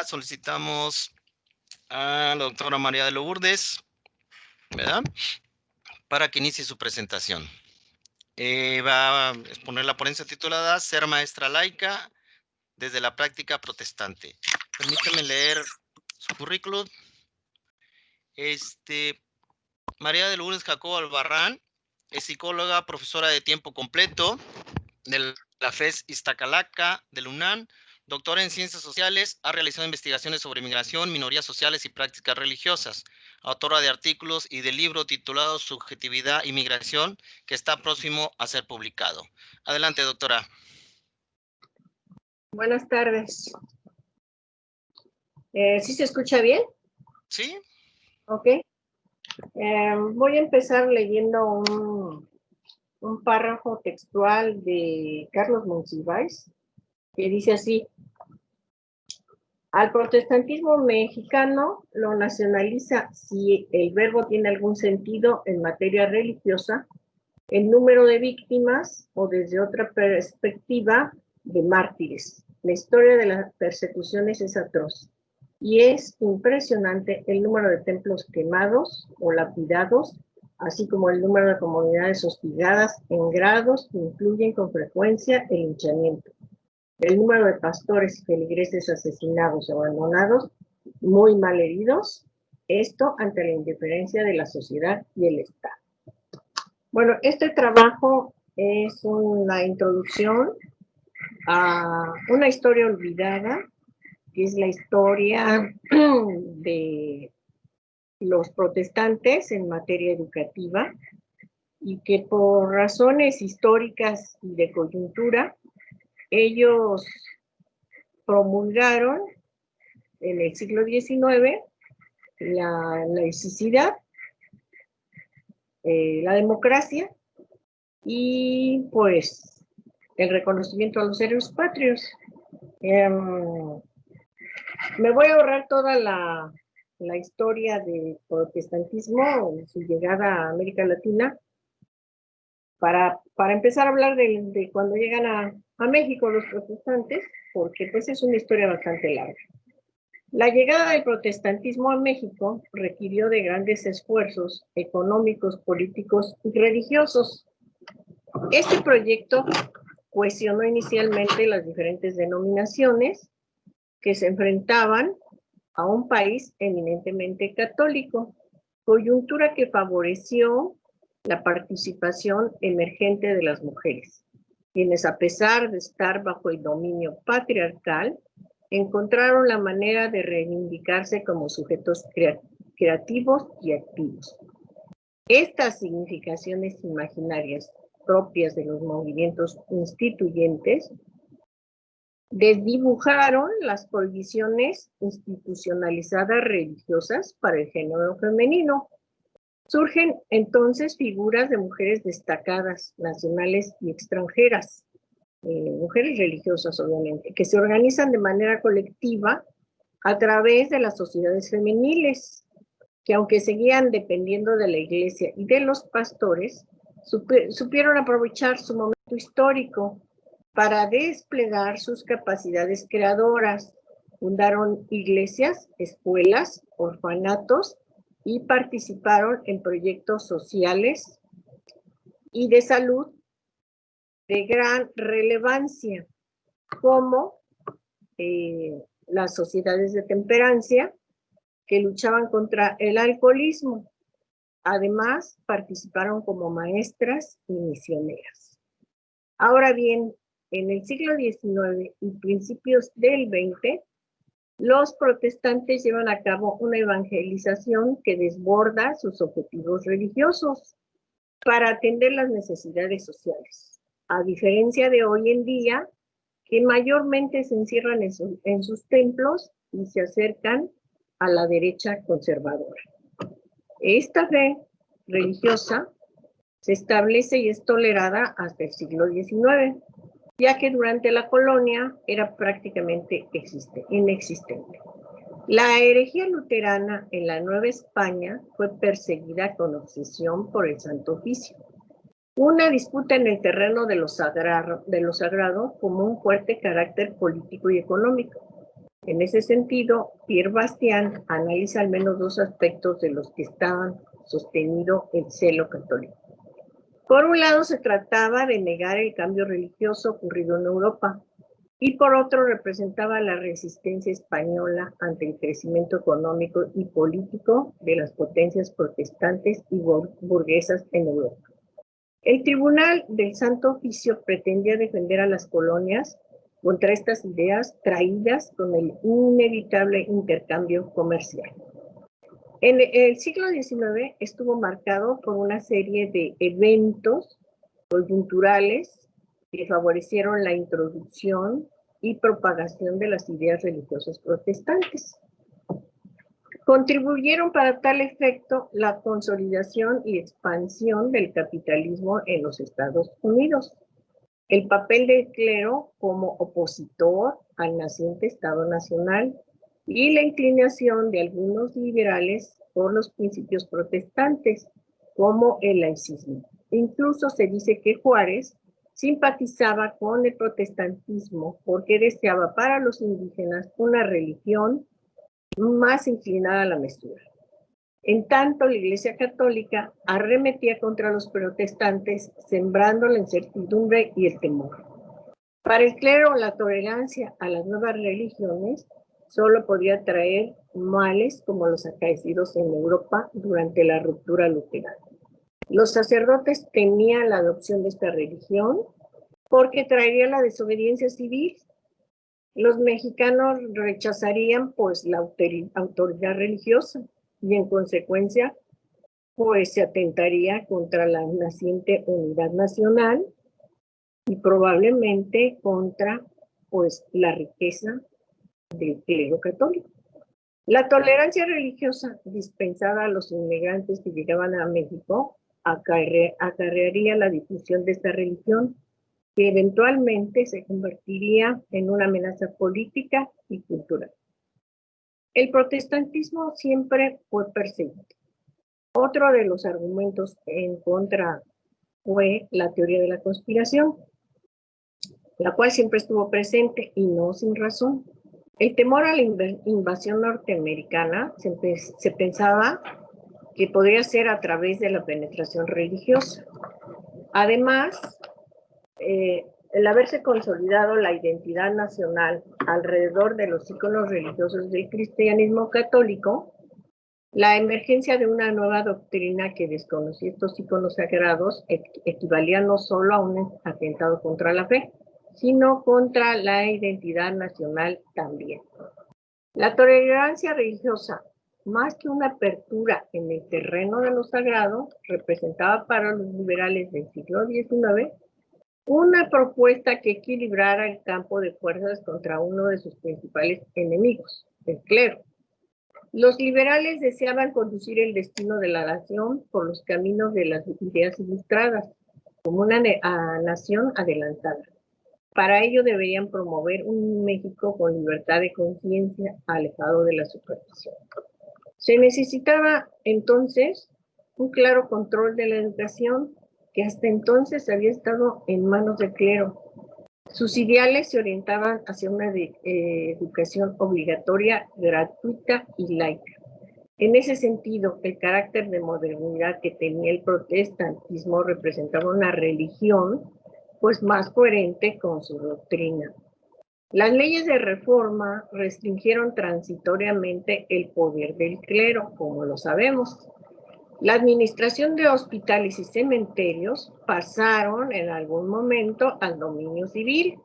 solicitamos a la doctora María de Lourdes, ¿verdad? Para que inicie su presentación. Va a exponer la ponencia titulada Ser maestra laica desde la práctica protestante. Permítame leer su currículum. María de Lourdes Jacobo Albarrán es psicóloga, profesora de tiempo completo de la FES Iztacalaca, del UNAM, doctora en Ciencias Sociales, ha realizado investigaciones sobre migración, minorías sociales y prácticas religiosas, autora de artículos y del libro titulado Subjetividad y Migración, que está próximo a ser publicado. Adelante, doctora. Buenas tardes. ¿Sí se escucha bien? Sí. Ok. Voy a empezar leyendo un párrafo textual de Carlos Monsiváis, que dice así: al protestantismo mexicano lo nacionaliza, si el verbo tiene algún sentido en materia religiosa, el número de víctimas o desde otra perspectiva de mártires. La historia de las persecuciones es atroz y es impresionante el número de templos quemados o lapidados, así como el número de comunidades hostigadas en grados que incluyen con frecuencia el linchamiento. El número de pastores y feligreses asesinados o abandonados, muy mal heridos, esto ante la indiferencia de la sociedad y el Estado. Bueno, este trabajo es una introducción a una historia olvidada, que es la historia de los protestantes en materia educativa, y que por razones históricas y de coyuntura, ellos promulgaron en el siglo XIX la laicidad, la democracia y pues el reconocimiento a los héroes patrios. Me voy a ahorrar toda la historia del protestantismo, su llegada a América Latina, para empezar a hablar de cuando llegan a México los protestantes, porque pues es una historia bastante larga. La llegada del protestantismo a México requirió de grandes esfuerzos económicos, políticos y religiosos. Este proyecto cuestionó inicialmente las diferentes denominaciones que se enfrentaban a un país eminentemente católico, coyuntura que favoreció la participación emergente de las mujeres, quienes a pesar de estar bajo el dominio patriarcal, encontraron la manera de reivindicarse como sujetos creativos y activos. Estas significaciones imaginarias propias de los movimientos instituyentes desdibujaron las prohibiciones institucionalizadas religiosas para el género femenino. Surgen entonces figuras de mujeres destacadas, nacionales y extranjeras, mujeres religiosas obviamente, que se organizan de manera colectiva a través de las sociedades femeniles, que aunque seguían dependiendo de la iglesia y de los pastores, supieron aprovechar su momento histórico para desplegar sus capacidades creadoras. Fundaron iglesias, escuelas, orfanatos y participaron en proyectos sociales y de salud de gran relevancia, como las sociedades de temperancia que luchaban contra el alcoholismo. Además, participaron como maestras y misioneras. Ahora bien, en el siglo XIX y principios del XX, los protestantes llevan a cabo una evangelización que desborda sus objetivos religiosos para atender las necesidades sociales, a diferencia de hoy en día, que mayormente se encierran en sus templos y se acercan a la derecha conservadora. Esta fe religiosa se establece y es tolerada hasta el siglo XIX, ya que durante la colonia era prácticamente inexistente. La herejía luterana en la Nueva España fue perseguida con obsesión por el Santo Oficio. Una disputa en el terreno de lo sagrado como un fuerte carácter político y económico. En ese sentido, Pierre Bastian analiza al menos dos aspectos de los que estaban sostenido el celo católico. Por un lado, se trataba de negar el cambio religioso ocurrido en Europa, y por otro representaba la resistencia española ante el crecimiento económico y político de las potencias protestantes y burguesas en Europa. El Tribunal del Santo Oficio pretendía defender a las colonias contra estas ideas traídas con el inevitable intercambio comercial. En el siglo XIX estuvo marcado por una serie de eventos coyunturales que favorecieron la introducción y propagación de las ideas religiosas protestantes. Contribuyeron para tal efecto la consolidación y expansión del capitalismo en los Estados Unidos, el papel del clero como opositor al naciente Estado Nacional y la inclinación de algunos liberales por los principios protestantes, como el laicismo. Incluso se dice que Juárez simpatizaba con el protestantismo porque deseaba para los indígenas una religión más inclinada a la mesura. En tanto, la Iglesia Católica arremetía contra los protestantes, sembrando la incertidumbre y el temor. Para el clero, la tolerancia a las nuevas religiones solo podía traer males como los acaecidos en Europa durante la ruptura luterana. Los sacerdotes temían la adopción de esta religión porque traería la desobediencia civil. Los mexicanos rechazarían pues la autoridad religiosa y en consecuencia pues se atentaría contra la naciente unidad nacional y probablemente contra pues la riqueza del clero católico. La tolerancia religiosa dispensada a los inmigrantes que llegaban a México acarrearía la difusión de esta religión, que eventualmente se convertiría en una amenaza política y cultural. El protestantismo siempre fue perseguido. Otro de los argumentos en contra fue la teoría de la conspiración, la cual siempre estuvo presente y no sin razón. El temor a la invasión norteamericana se pensaba que podría ser a través de la penetración religiosa. Además, el haberse consolidado la identidad nacional alrededor de los íconos religiosos del cristianismo católico, la emergencia de una nueva doctrina que desconocía estos íconos sagrados equivalía no solo a un atentado contra la fe, sino contra la identidad nacional también. La tolerancia religiosa, más que una apertura en el terreno de lo sagrado, representaba para los liberales del siglo XIX una propuesta que equilibrara el campo de fuerzas contra uno de sus principales enemigos, el clero. Los liberales deseaban conducir el destino de la nación por los caminos de las ideas ilustradas, como una nación adelantada. Para ello deberían promover un México con libertad de conciencia, alejado de la superstición. Se necesitaba entonces un claro control de la educación, que hasta entonces había estado en manos del clero. Sus ideales se orientaban hacia una educación obligatoria, gratuita y laica. En ese sentido, el carácter de modernidad que tenía el protestantismo representaba una religión pues más coherente con su doctrina. Las leyes de reforma restringieron transitoriamente el poder del clero, como lo sabemos. La administración de hospitales y cementerios pasaron en algún momento al dominio civil,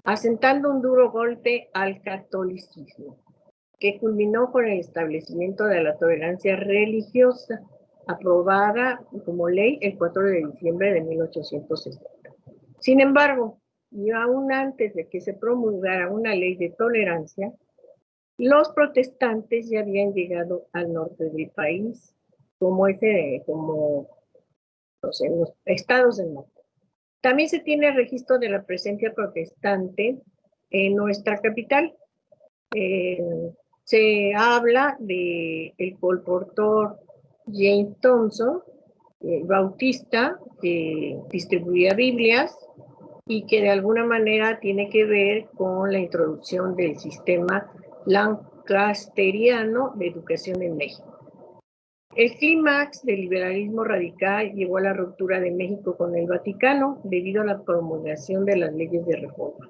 asentando un duro golpe al catolicismo, que culminó con el establecimiento de la tolerancia religiosa, aprobada como ley el 4 de diciembre de 1860. Sin embargo, y aún antes de que se promulgara una ley de tolerancia, los protestantes ya habían llegado al norte del país, como en los estados del norte. También se tiene registro de la presencia protestante en nuestra capital. Se habla de el colportor James Thompson, bautista, que distribuía Biblias y que de alguna manera tiene que ver con la introducción del sistema lancasteriano de educación en México. El clímax del liberalismo radical llevó a la ruptura de México con el Vaticano debido a la promulgación de las leyes de reforma.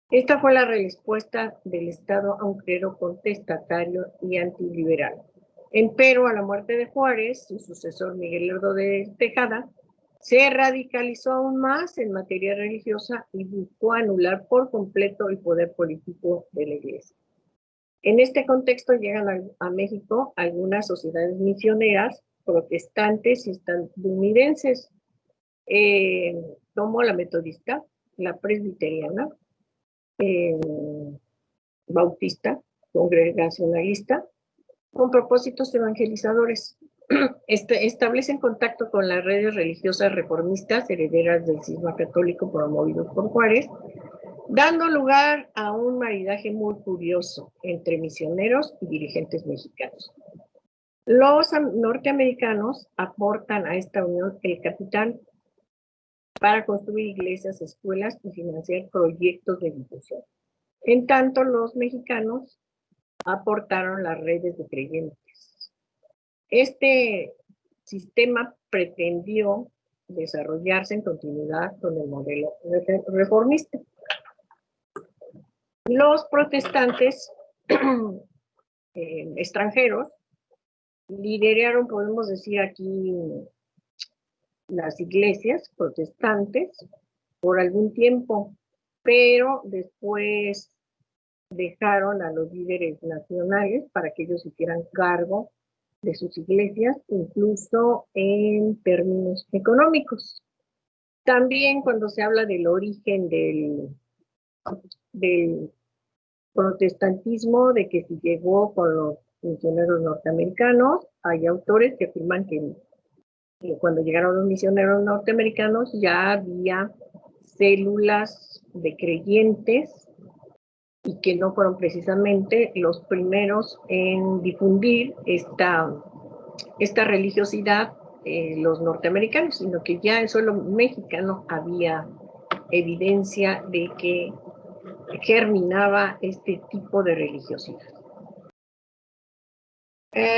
Esta fue la respuesta del Estado a un clero contestatario y antiliberal. Empero, a la muerte de Juárez, su sucesor Miguel Lerdo de Tejada se radicalizó aún más en materia religiosa y buscó anular por completo el poder político de la Iglesia. En este contexto llegan a México algunas sociedades misioneras protestantes y estadounidenses, como la metodista, la presbiteriana, bautista, congregacionalista, con propósitos evangelizadores. Establecen contacto con las redes religiosas reformistas herederas del cisma católico promovido por Juárez, dando lugar a un maridaje muy curioso entre misioneros y dirigentes mexicanos. Los norteamericanos aportan a esta unión el capital para construir iglesias, escuelas y financiar proyectos de difusión. En tanto, los mexicanos aportaron las redes de creyentes. Este sistema pretendió desarrollarse en continuidad con el modelo reformista. Los protestantes extranjeros lideraron, podemos decir aquí, las iglesias protestantes por algún tiempo, pero después dejaron a los líderes nacionales para que ellos hicieran cargo de sus iglesias, incluso en términos económicos. También cuando se habla del origen del protestantismo, de que si llegó con los misioneros norteamericanos, hay autores que afirman que cuando llegaron los misioneros norteamericanos ya había células de creyentes y que no fueron precisamente los primeros en difundir esta religiosidad los norteamericanos, sino que ya en suelo mexicano había evidencia de que germinaba este tipo de religiosidad.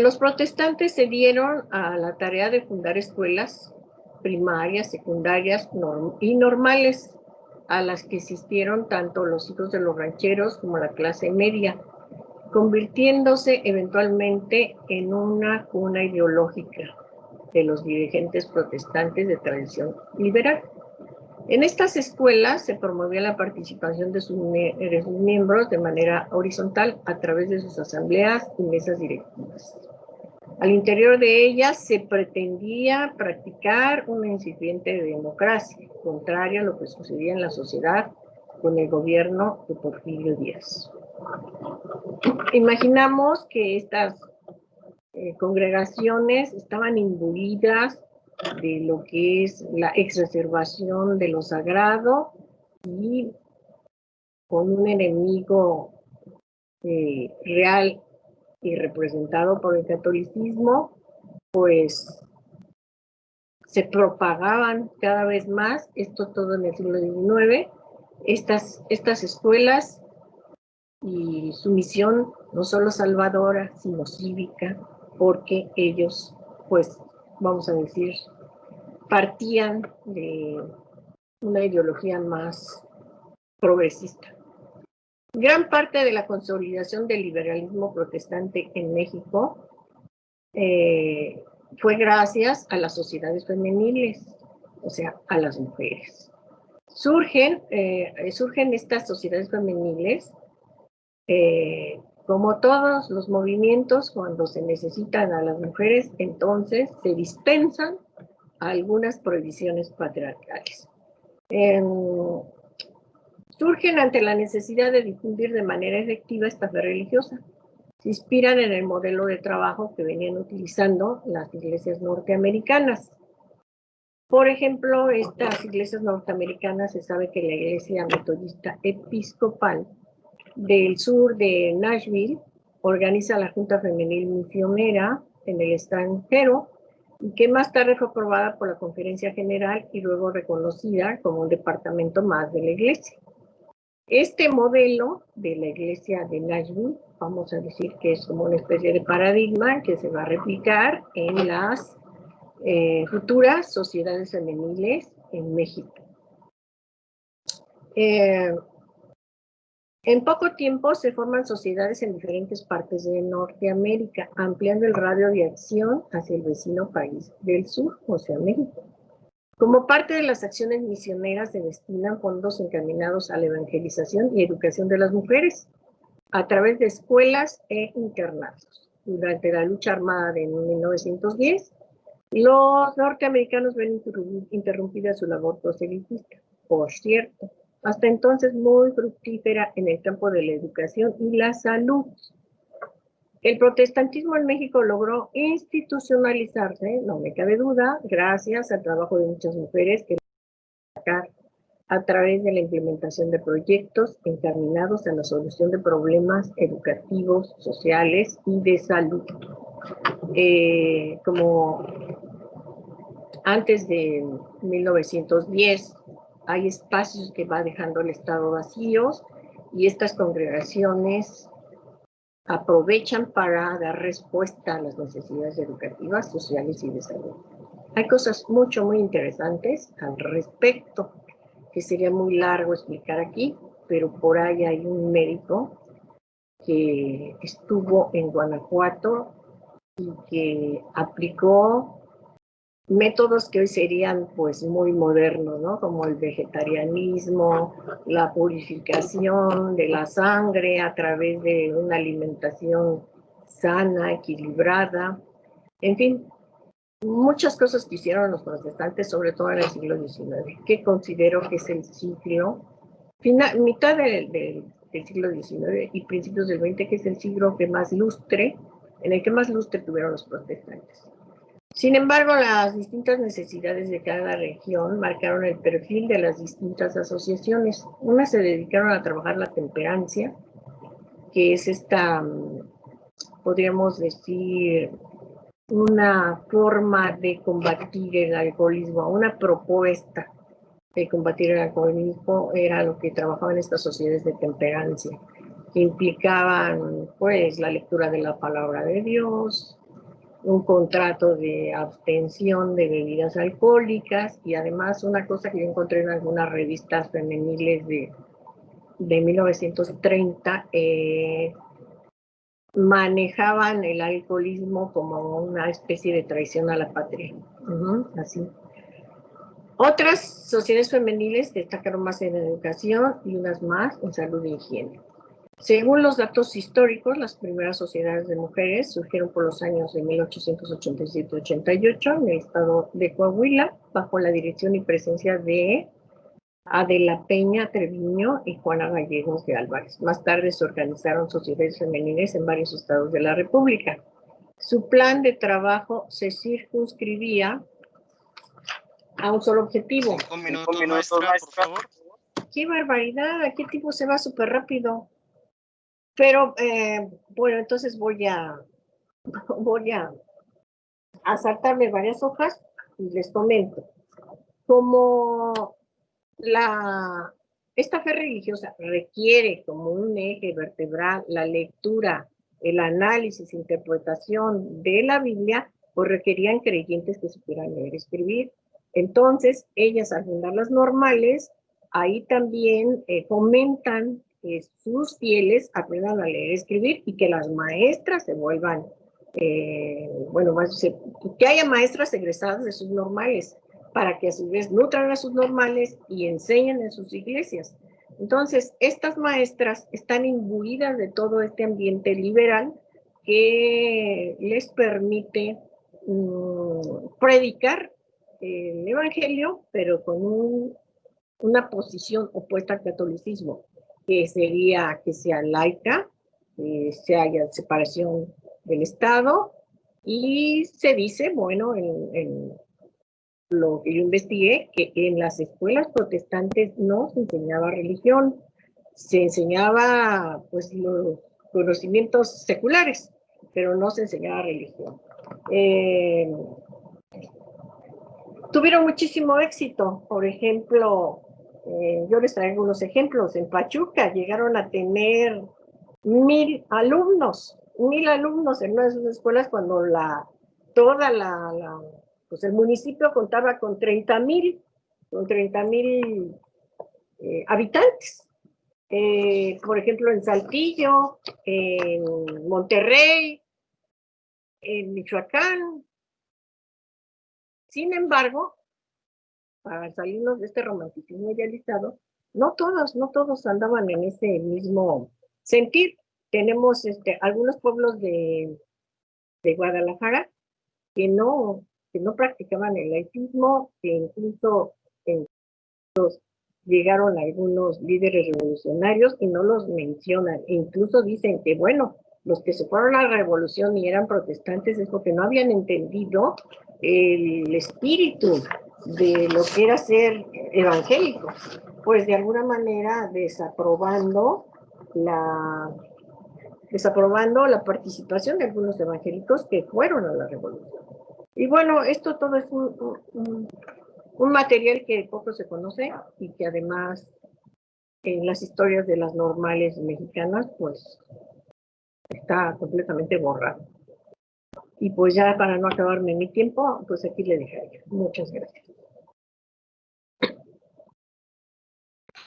Los protestantes se dieron a la tarea de fundar escuelas primarias, secundarias y normales, a las que asistieron tanto los hijos de los rancheros como la clase media, convirtiéndose eventualmente en una cuna ideológica de los dirigentes protestantes de tradición liberal. En estas escuelas se promovía la participación de sus miembros de manera horizontal a través de sus asambleas y mesas directivas. Al interior de ellas se pretendía practicar una incipiente democracia, contraria a lo que sucedía en la sociedad con el gobierno de Porfirio Díaz. Imaginamos que estas congregaciones estaban imbuidas de lo que es la exacerbación de lo sagrado y con un enemigo real y representado por el catolicismo, pues se propagaban cada vez más, esto todo en el siglo XIX, estas escuelas y su misión no solo salvadora, sino cívica, porque ellos, pues, vamos a decir, partían de una ideología más progresista. Gran parte de la consolidación del liberalismo protestante en México fue gracias a las sociedades femeniles, o sea, a las mujeres. Surgen estas sociedades femeniles, como todos los movimientos, cuando se necesitan a las mujeres, entonces se dispensan algunas prohibiciones patriarcales. Surgen ante la necesidad de difundir de manera efectiva esta fe religiosa. Se inspiran en el modelo de trabajo que venían utilizando las iglesias norteamericanas. Por ejemplo, estas iglesias norteamericanas, se sabe que la iglesia metodista episcopal del sur de Nashville organiza la Junta Femenil Misionera en el extranjero, y que más tarde fue aprobada por la Conferencia General y luego reconocida como un departamento más de la iglesia. Este modelo de la iglesia de Nashville, vamos a decir que es como una especie de paradigma que se va a replicar en las futuras sociedades femeniles en México. En poco tiempo se forman sociedades en diferentes partes de Norteamérica, ampliando el radio de acción hacia el vecino país del sur, o sea, México. Como parte de las acciones misioneras se destinan fondos encaminados a la evangelización y educación de las mujeres a través de escuelas e internados. Durante la lucha armada de 1910, los norteamericanos ven interrumpida su labor proselitista, por cierto, hasta entonces muy fructífera en el campo de la educación y la salud. El protestantismo en México logró institucionalizarse, no me cabe duda, gracias al trabajo de muchas mujeres que a través de la implementación de proyectos encaminados a la solución de problemas educativos, sociales y de salud. Como antes de 1910, hay espacios que va dejando el Estado vacíos y estas congregaciones aprovechan para dar respuesta a las necesidades educativas, sociales y de salud. Hay cosas muy interesantes al respecto, que sería muy largo explicar aquí, pero por ahí hay un médico que estuvo en Guanajuato y que aplicó métodos que hoy serían pues muy modernos, ¿no? Como el vegetarianismo, la purificación de la sangre a través de una alimentación sana, equilibrada, en fin, muchas cosas que hicieron los protestantes, sobre todo en el siglo XIX, que considero que es el siglo, mitad del siglo XIX y principios del XX, que es el siglo que más lustre, en el que más lustre tuvieron los protestantes. Sin embargo, las distintas necesidades de cada región marcaron el perfil de las distintas asociaciones. Unas se dedicaron a trabajar la temperancia, que es esta, podríamos decir, una forma de combatir el alcoholismo, una propuesta de combatir el alcoholismo era lo que trabajaban estas sociedades de temperancia, que implicaban pues la lectura de la palabra de Dios, un contrato de abstención de bebidas alcohólicas y además una cosa que yo encontré en algunas revistas femeniles de 1930, manejaban el alcoholismo como una especie de traición a la patria. Así. Otras sociedades femeniles destacaron más en educación y unas más en salud e higiene. Según los datos históricos, las primeras sociedades de mujeres surgieron por los años de 1887-88 en el estado de Coahuila, bajo la dirección y presencia de Adela Peña Treviño y Juana Gallegos de Álvarez. Más tarde se organizaron sociedades femeniles en varios estados de la República. Su plan de trabajo se circunscribía a un solo objetivo. 5 minutos, maestra, por favor. ¡Qué barbaridad! Aquí el tiempo se va súper rápido. Pero, bueno, entonces voy a saltarme varias hojas y les comento. Como esta fe religiosa requiere como un eje vertebral la lectura, el análisis, interpretación de la Biblia, pues requerían creyentes que supieran leer y escribir. Entonces, ellas al fundar las normales, ahí también fomentan que sus fieles aprendan a leer y escribir y que las maestras se vuelvan, que haya maestras egresadas de sus normales, para que a su vez nutran a sus normales y enseñen en sus iglesias. Entonces, estas maestras están imbuidas de todo este ambiente liberal que les permite predicar el evangelio, pero con una posición opuesta al catolicismo, que sería que sea laica, se haya separación del Estado, y se dice, bueno, en lo que yo investigué, que en las escuelas protestantes no se enseñaba religión, se enseñaba pues los conocimientos seculares, pero no se enseñaba religión. Tuvieron muchísimo éxito, por ejemplo, Yo les traigo unos ejemplos. En Pachuca llegaron a tener 1,000 alumnos en una de sus escuelas cuando pues el municipio contaba con 30,000 habitantes. Por ejemplo, en Saltillo, en Monterrey, en Michoacán. Sin embargo, para salirnos de este romanticismo idealizado, no todos andaban en ese mismo sentir. Tenemos algunos pueblos de Guadalajara que no practicaban el laicismo, que incluso llegaron algunos líderes revolucionarios y no los mencionan. E incluso dicen que, bueno, los que se fueron a la revolución y eran protestantes es porque no habían entendido el espíritu de lo que era ser evangélico, pues de alguna manera desaprobando la participación de algunos evangélicos que fueron a la revolución. Y bueno, esto todo es un material que poco se conoce y que además en las historias de las normales mexicanas pues está completamente borrado. Y pues ya para no acabarme mi tiempo, pues aquí le dejaré. Muchas gracias.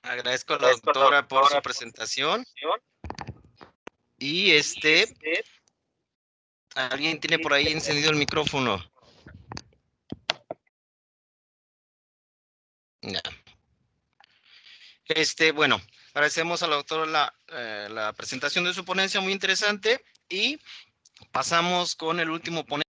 Agradezco a la doctora por su presentación. Y alguien tiene por ahí encendido el micrófono. No. Bueno, agradecemos a la doctora la presentación de su ponencia, muy interesante, y pasamos con el último ponente.